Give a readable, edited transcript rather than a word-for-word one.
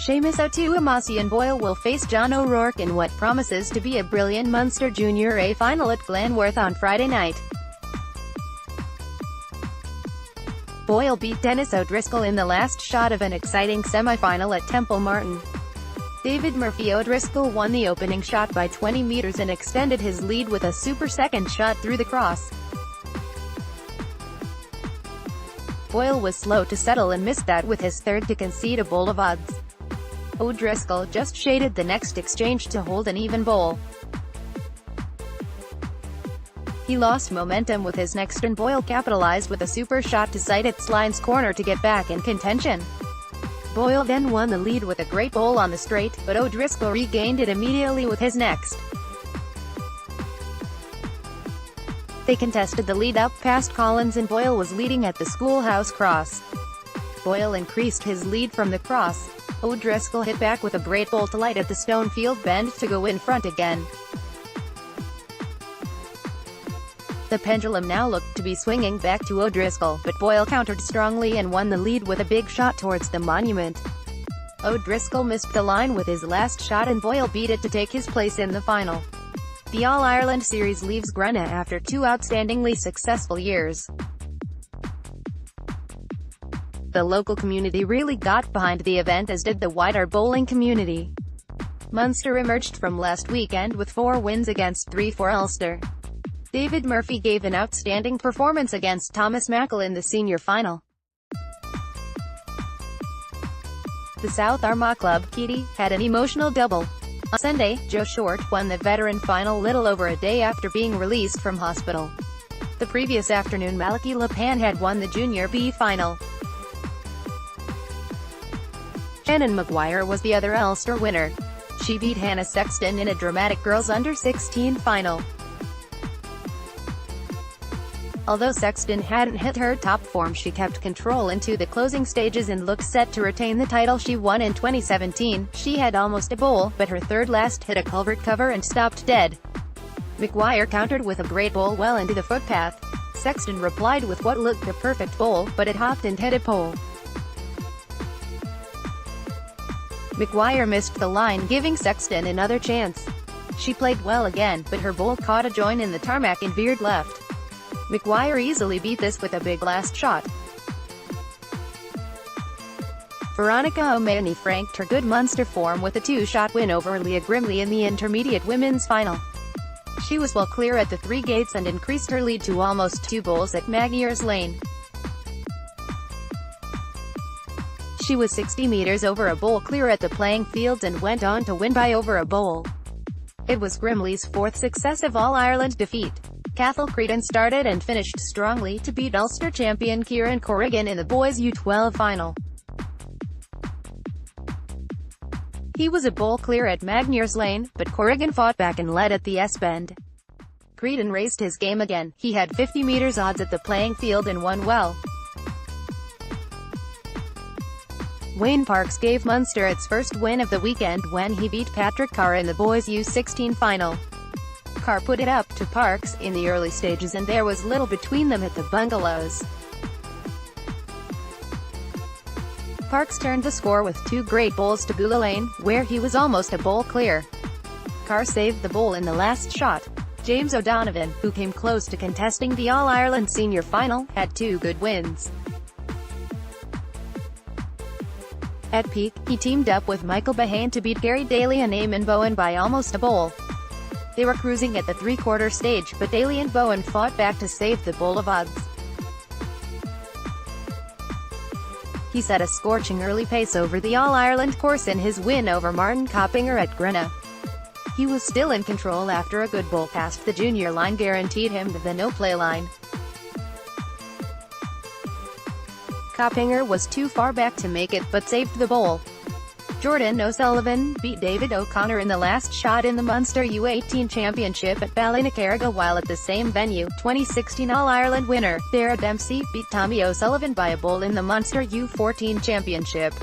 Séamus Ó TuamaCian Boyle will face John O'Rourke in what promises to be a brilliant Munster Junior A final at Glanworth on Friday night. Boyle beat Denis O'Driscoll in the last shot of an exciting semi-final at Templemartin. David MurphyO'Driscoll won the opening shot by 20 metres and extended his lead with a super second shot through the cross. Boyle was slow to settle and missed that with his third to concede a bowl of odds. O'Driscoll just shaded the next exchange to hold an even bowl. He lost momentum with his next and Boyle capitalized with a super shot to sight its line's corner to get back in contention. Boyle then won the lead with a great bowl on the straight, but O'Driscoll regained it immediately with his next. They contested the lead up past Collins and Boyle was leading at the schoolhouse cross. Boyle increased his lead from the cross. O'Driscoll hit back with a great bowl to light at the Stonefield bend to go in front again. The pendulum now looked to be swinging back to O'Driscoll, but Boyle countered strongly and won the lead with a big shot towards the monument. O'Driscoll missed the line with his last shot and Boyle beat it to take his place in the final. The All-Ireland Series leaves Grenagh after 2 outstandingly successful years. The local community really got behind the event, as did the wider bowling community. Munster emerged from last weekend with 4 wins against 3 for Ulster. David Murphy gave an outstanding performance against Thomas Mackle in the senior final. The South Armagh club, Keady, had an emotional double. On Sunday, Joe Short won the veteran final little over a day after being released from hospital. The previous afternoon Malachy Lepan had won the Junior B final. Shannon Maguire was the other Ulster winner. She beat Hannah Sexton in a dramatic girls under-16 final. Although Sexton hadn't hit her top form, she kept control into the closing stages and looked set to retain the title she won in 2017. She had almost a bowl, but her third last hit a culvert cover and stopped dead. Maguire countered with a great bowl well into the footpath. Sexton replied with what looked a perfect bowl, but it hopped and hit a pole. Maguire missed the line, giving Sexton another chance. She played well again, but her bowl caught a join in the tarmac and veered left. Maguire easily beat this with a big last shot. Veronica O'Mahony franked her good Munster form with a 2-shot win over Leah Grimley in the intermediate women's final. She was well clear at the 3 gates and increased her lead to almost 2 bowls at Magniers Lane. She was 60 metres over a bowl clear at the playing field and went on to win by over a bowl. It was Grimley's 4th successive All-Ireland defeat. Cathal Creedon started and finished strongly to beat Ulster champion Kieran Corrigan in the boys U12 final. He was a bowl clear at Magniers Lane, but Corrigan fought back and led at the S-bend. Creedon raised his game again. He had 50 metres odds at the playing field and won well. Wayne Parks gave Munster its first win of the weekend when he beat Patrick Carr in the boys U16 final. Carr put it up to Parks in the early stages and there was little between them at the bungalows. Parks turned the score with 2 great bowls to Bula Lane, where he was almost a bowl clear. Carr saved the bowl in the last shot. James O'Donovan, who came close to contesting the All-Ireland senior final, had 2 good wins. At peak, he teamed up with Michael Behane to beat Gary Daly and Eamon Bowen by almost a bowl. They were cruising at the 3-quarter stage, but Daly and Bowen fought back to save the bowl of odds. He set a scorching early pace over the All-Ireland course in his win over Martin Coppinger at Grenagh. He was still in control after a good bowl past the junior line guaranteed him the no-play line. Coppinger was too far back to make it, but saved the bowl. Jordan O'Sullivan beat David O'Connor in the last shot in the Munster U18 Championship at Ballynacarrega, while at the same venue, 2016 All-Ireland winner, Dara Dempsey, beat Tommy O'Sullivan by a bowl in the Munster U14 Championship.